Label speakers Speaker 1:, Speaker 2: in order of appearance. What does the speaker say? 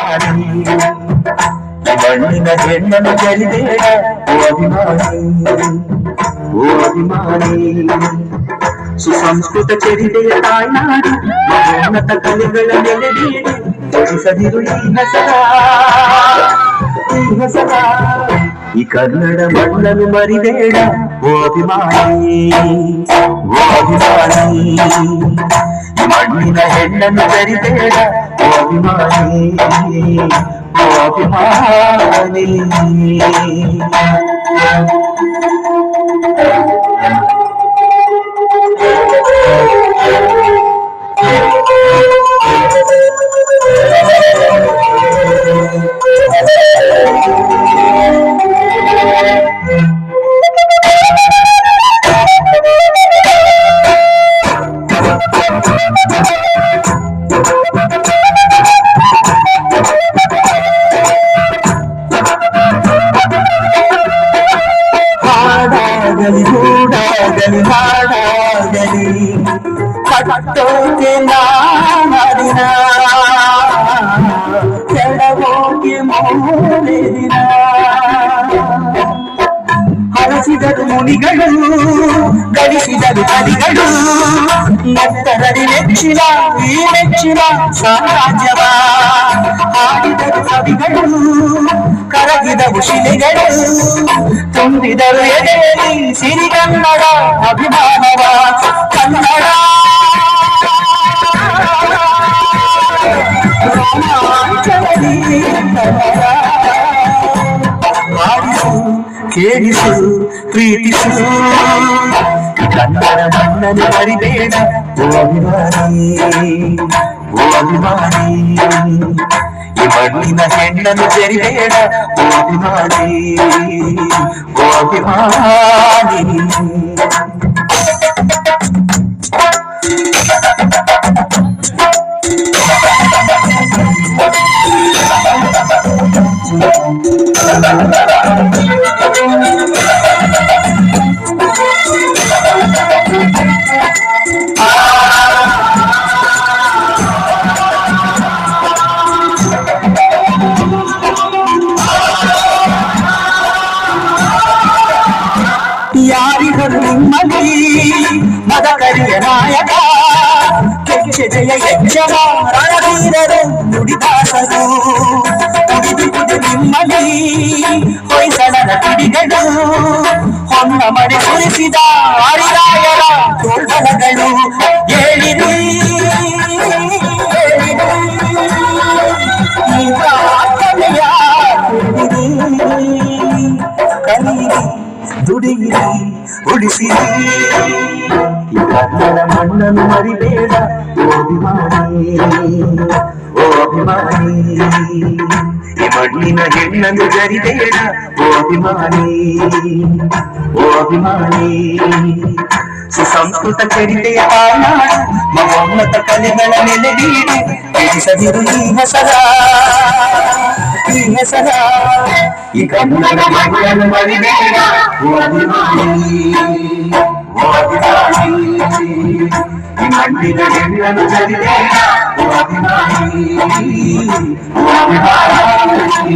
Speaker 1: ಅಭಿಮಾನಿ ಮಣ್ಣಿನ ಹೆಣ್ಣನ್ನು ಜರಿಬೇಡ ಓ ಅಭಿಮಾನಿ ಓ ಅಭಿಮಾನಿ ಸುಸಂಸ್ಕೃತ ಚರಿತೆಯ ತಾಯ್ನಾಡು ಉನ್ನತ ಕಲೆಗಳ ನೆಲೆ ನೀಡಿ ತೊಡಿಸದಿರು ಈ ಹೆಸರ ಈ ಕನ್ನಡ ಮಣ್ಣನ್ನು ಮರಿಬೇಡ ಓ ಅಭಿಮಾನಿ ಓ ಅಭಿಮಾನಿ ಮಣ್ಣಿನ ಹೆಣ್ಣನ್ನು ಜರಿಬೇಡ ಓ ಅಭಿಮಾನಿ ಓ ಅಭಿಮಾನಿ ಹಾಡಾಗಲಿ ಹಾಡಾಗಲಿ ಕಟ್ಟೋಕೆ ನಾಡಿನ ಕೆಳಗೋಗಿ ಮೂಲೆ ದಿನ ಹರಸಿದರು ಮುನಿಗಳು ಗಳಿಸಿದರು ಕಲಿಗಳು ನೆತ್ತರದಿ ನೆಚ್ಚಿನ ಈ ನೆಚ್ಚಿನ ಸಾಮ್ರಾಜ್ಯವ ಹಾಡಿದರು ಕವಿಗಳು ಕರಗಿದವು ಶಿಲೆಗಳು ತುಂಬಿದರು ಎದೆಯಲ್ಲಿ ಸಿರಿಗನ್ನಡ ಅಭಿಮಾನವ ಕನ್ನಡ ಮಾಡಿಸು ಕೇಳಿಸು ಪ್ರೀತಿಸು ಕನ್ನಡ ಮಣ್ಣನ್ನು ಮರಿಬೇಡ ಓ ಅಭಿಮಾನಿ ಓ ಅಭಿಮಾನಿ ಈ ಮಣ್ಣಿನ ಹೆಣ್ಣನ್ನು ಜರಿಬೇಡ ಓ ಅಭಿಮಾನಿ ಓ ಅಭಿಮಾನಿ ಯಾರಿಗರು ನಿಮ್ಮಲ್ಲಿ ಮದಕರಿಯ ನಾಯಕ ಕೆಚ್ಚೆದೆಯ ಎಚ್ಚರ ರಣವೀರರು ನುಡಿದಾಸರು ಉಡಿದುವುದು ನಿಮ್ಮಲ್ಲಿ ಹೊಯ್ಸಳರ ಕಿಡಿಗಳು ಹೊನ್ನ ಮಡಿ ಸುರಿಸಿದ ಹರಿರಾಯರ ತೋಳ್ಬಲಗಳು ಹೇಳಿರಿ ಕಲಿಯಿರಿ ದುಡಿಯಿರಿ ಉಳಿಸಿರಿ ಈ ಕನ್ನಡ ಮಣ್ಣನ್ನು ಮರಿಬೇಡ ಓ ಅಭಿಮಾನಿ ಓ ಅಭಿಮಾನಿ ಈ ಮಣ್ಣಿನ ಹೆಣ್ಣನ್ನು ಜರಿಬೇಡ ಓ ಅಭಿಮಾನಿ ಓ ಅಭಿಮಾನಿ ಸುಸಂಸ್ಕೃತ ಚರಿತೆಯ ತಾಯ್ನಾಡು ಮಹೋನ್ನತ ಕಲೆಗಳ ನೆಲೆ ನೀಡಿ ತಿಳಿಸದಿರು ಈ ಹೆಸರ ಈ ಕನ್ನಡ ಮಣ್ಣನ್ನು ಮರಿಬೇಡ ಓ ಅಭಿಮಾನಿ ಓ ಅಭಿಮಾನಿ ಈ ಮಣ್ಣಿನ ಹೆಣ್ಣನ್ನು ಜರಿಬೇಡ ಓ ಅಭಿಮಾನಿ ಓ ಅಭಿಮಾನಿ